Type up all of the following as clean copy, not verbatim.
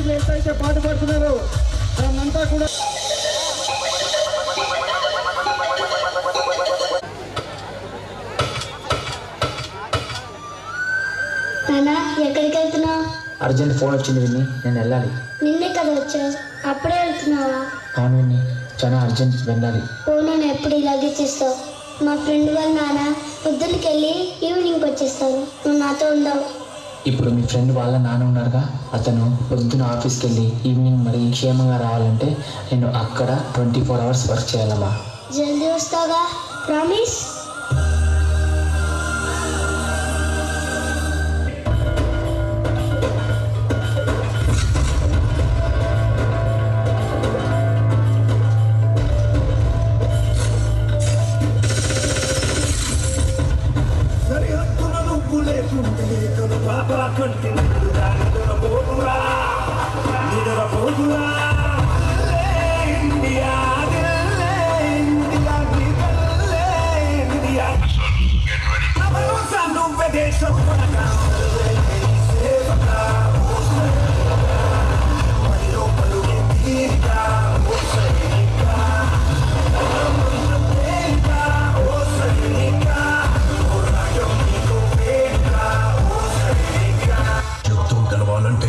విద్యార్థులు ఎంతైతే పాటుపడుతున్నారో దాన్నంతా కూడా ఎక్కడికి వెళ్తున్నావు? అర్జెంట్ ఫోన్ వచ్చింది విన్ని, నేను వెళ్ళాలి. నిన్నే కదా వచ్చావు, అప్పుడే వెళ్తున్నావా? అవును విన్ని, చాలా అర్జెంట్ వెళ్ళాలి. ఓ నేను ఎప్పుడు ఇలాగే చేస్తావు. మా ఫ్రెండ్ వాళ్ళ నాన్న పొద్దున్నకి వెళ్ళి ఈవినింగ్ వచ్చేస్తారు, నువ్వు నాతో ఉండవు. ఇప్పుడు మీ ఫ్రెండ్ వాళ్ళ నాన్న ఉన్నారుగా, అతను పొద్దున ఆఫీస్కి వెళ్ళి ఈవినింగ్ మరి క్షేమంగా రావాలంటే నేను అక్కడ 24 hours వర్క్ చేయాలమ్మా. జల్దీ వస్తావుగా, ప్రామిస్?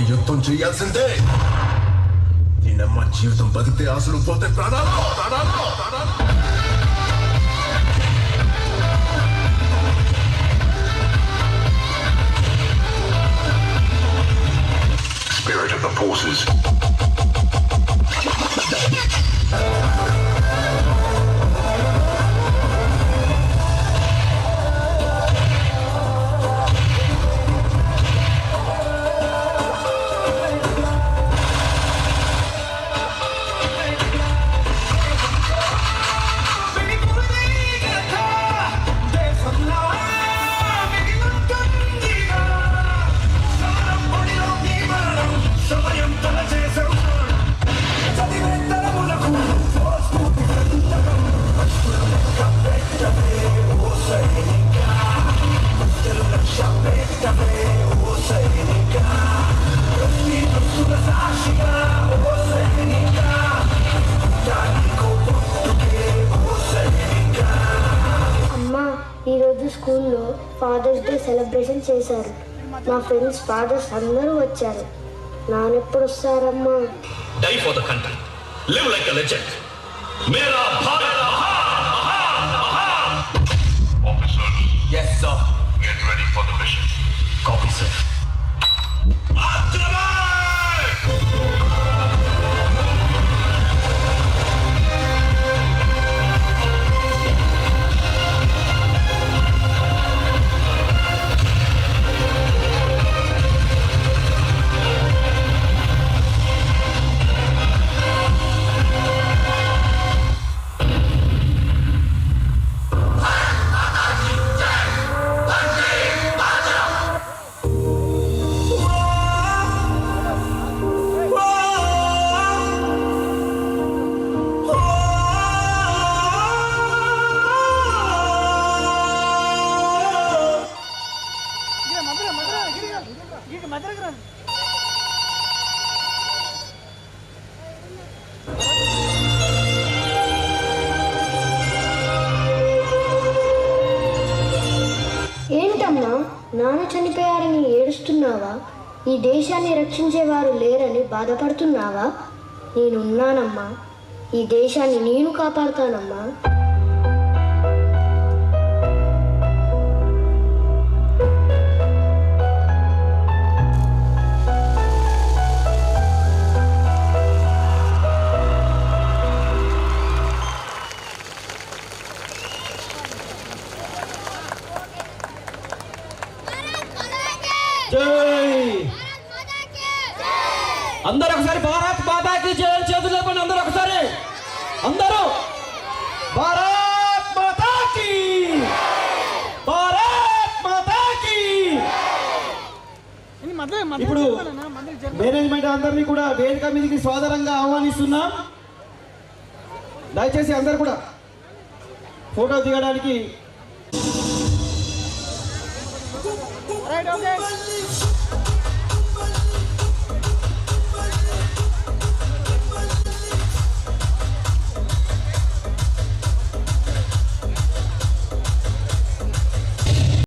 యుద్ధం చేయాల్సిందే. దీనమ్మ జీవితం బతికితే ఆశలు పోతే ప్రాణాలు ప్రాణాలు ప్రాణాలు. Spirit of the forces. ఈరోజు స్కూల్లో ఫాదర్స్ డే సెలబ్రేషన్ చేశారు. నా ఫ్రెండ్స్ ఫాదర్స్ అందరూ వచ్చారు. నాన్నెప్పుడు వస్తారమ్మా? Die for the country, live like a legend. మేరా భారత్ మహాన్ మహాన్ మహాన్. Officers, yes sir, get ready for the mission. Copy sir. ఏంటమ్మా, నాన్న చనిపోయారని ఏడుస్తున్నావా? ఈ దేశాన్ని రక్షించేవారు లేరని బాధపడుతున్నావా? నేనున్నానమ్మా, ఈ దేశాన్ని నేను కాపాడుతానమ్మా. అందరూ ఒకసారి భారత్ మాతాకి జై చేతులు లేపండి. అందరూ ఒకసారి, అందరూ భారత్ మాతాకి, భారత్ మాతాకి. ఇప్పుడు మేనేజ్మెంట్ అందరినీ కూడా వేదిక మీదకి సాదరంగా ఆహ్వానిస్తున్నాం. దయచేసి అందరు కూడా ఫోటో దిగడానికి.